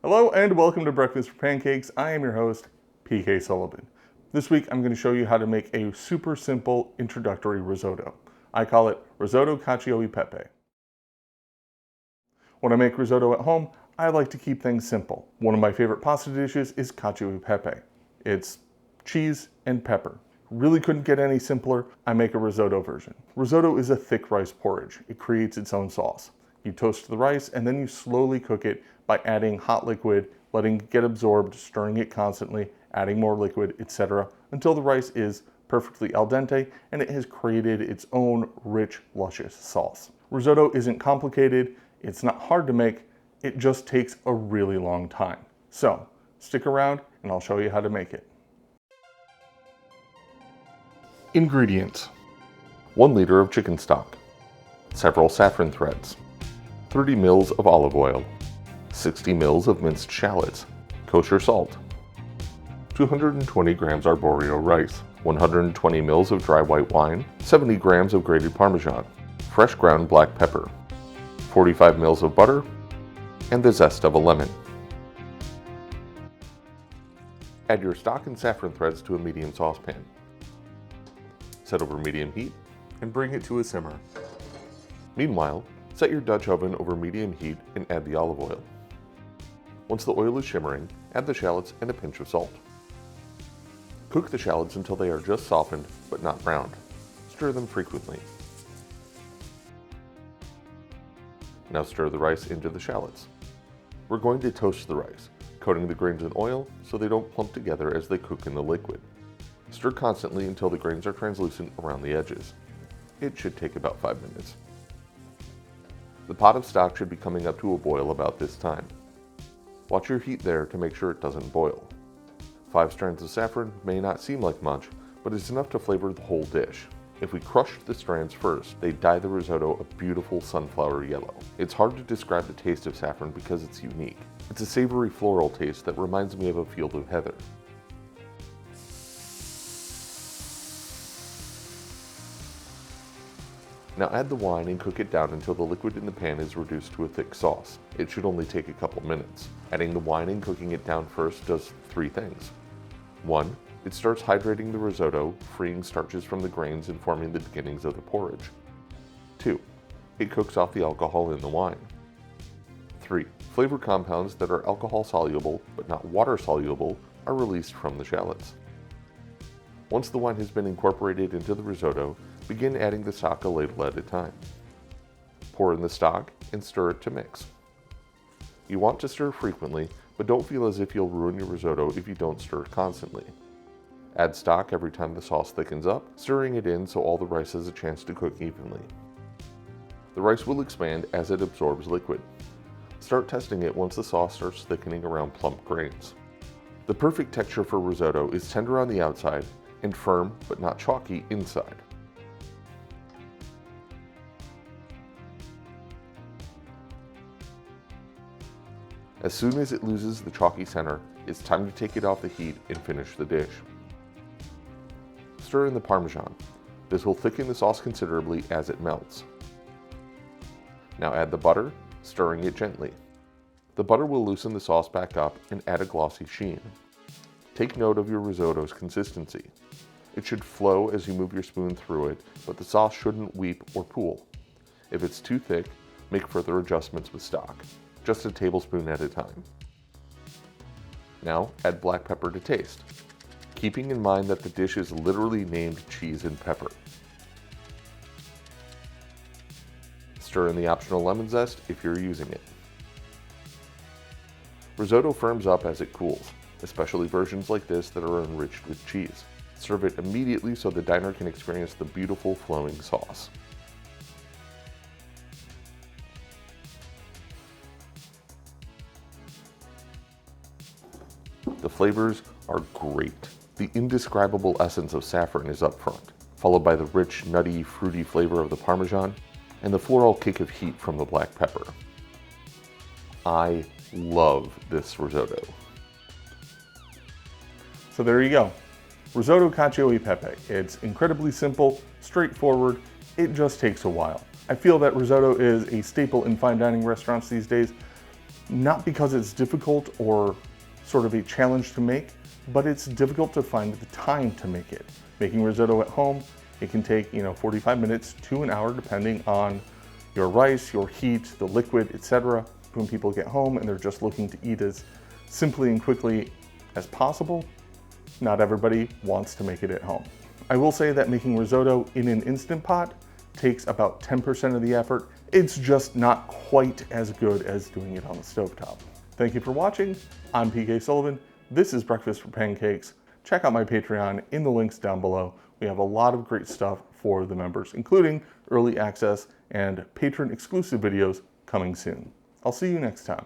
Hello and welcome to Breakfast for Pancakes. I am your host, PK Sullivan. This week I'm going to show you how to make a super simple introductory risotto. I call it Risotto Cacio e Pepe. When I make risotto at home, I like to keep things simple. One of my favorite pasta dishes is cacio e pepe. It's cheese and pepper. Really couldn't get any simpler. I make a risotto version. Risotto is a thick rice porridge. It creates its own sauce. You toast the rice and then you slowly cook it by adding hot liquid, letting it get absorbed, stirring it constantly, adding more liquid, etc. until the rice is perfectly al dente and it has created its own rich, luscious sauce. Risotto isn't complicated, it's not hard to make, it just takes a really long time. So, stick around and I'll show you how to make it. Ingredients: 1 liter of chicken stock, several saffron threads, 30 mils of olive oil, 60 mils of minced shallots, kosher salt, 220 grams arborio rice, 120 mils of dry white wine, 70 grams of grated Parmesan, fresh ground black pepper, 45 mils of butter, and the zest of a lemon. Add your stock and saffron threads to a medium saucepan. Set over medium heat and bring it to a simmer. Meanwhile, set your Dutch oven over medium heat and add the olive oil. Once the oil is shimmering, add the shallots and a pinch of salt. Cook the shallots until they are just softened but not browned. Stir them frequently. Now stir the rice into the shallots. We're going to toast the rice, coating the grains in oil so they don't clump together as they cook in the liquid. Stir constantly until the grains are translucent around the edges. It should take about 5 minutes. The pot of stock should be coming up to a boil about this time. Watch your heat there to make sure it doesn't boil. 5 strands of saffron may not seem like much, but it's enough to flavor the whole dish. If we crush the strands first, they dye the risotto a beautiful sunflower yellow. It's hard to describe the taste of saffron because it's unique. It's a savory floral taste that reminds me of a field of heather. Now add the wine and cook it down until the liquid in the pan is reduced to a thick sauce. It should only take a couple minutes. Adding the wine and cooking it down first does 3 things. 1. It starts hydrating the risotto, freeing starches from the grains and forming the beginnings of the porridge. 2. It cooks off the alcohol in the wine. 3. Flavor compounds that are alcohol soluble but not water soluble are released from the shallots. Once the wine has been incorporated into the risotto, begin adding the stock a ladle at a time. Pour in the stock and stir it to mix. You want to stir frequently, but don't feel as if you'll ruin your risotto if you don't stir constantly. Add stock every time the sauce thickens up, stirring it in so all the rice has a chance to cook evenly. The rice will expand as it absorbs liquid. Start testing it once the sauce starts thickening around plump grains. The perfect texture for risotto is tender on the outside and firm but not chalky inside. As soon as it loses the chalky center, it's time to take it off the heat and finish the dish. Stir in the Parmesan. This will thicken the sauce considerably as it melts. Now add the butter, stirring it gently. The butter will loosen the sauce back up and add a glossy sheen. Take note of your risotto's consistency. It should flow as you move your spoon through it, but the sauce shouldn't weep or pool. If it's too thick, make further adjustments with stock. Just a tablespoon at a time. Now add black pepper to taste, keeping in mind that the dish is literally named cheese and pepper. Stir in the optional lemon zest if you're using it. Risotto firms up as it cools, especially versions like this that are enriched with cheese. Serve it immediately so the diner can experience the beautiful flowing sauce. The flavors are great. The indescribable essence of saffron is up front, followed by the rich, nutty, fruity flavor of the Parmesan and the floral kick of heat from the black pepper. I love this risotto. So there you go. Risotto Cacio e Pepe. It's incredibly simple, straightforward, it just takes a while. I feel that risotto is a staple in fine dining restaurants these days. not because it's difficult or sort of a challenge to make, but it's difficult to find the time to make it. Making risotto at home, it can take 45 minutes to an hour depending on your rice, your heat, the liquid, etc. When people get home and they're just looking to eat as simply and quickly as possible, not everybody wants to make it at home. I will say that making risotto in an Instant Pot takes about 10% of the effort. It's just not quite as good as doing it on the stovetop. Thank you for watching. I'm PK Sullivan. This is Breakfast for Pancakes. Check out my Patreon in the links down below. We have a lot of great stuff for the members, including early access and patron exclusive videos coming soon. I'll see you next time.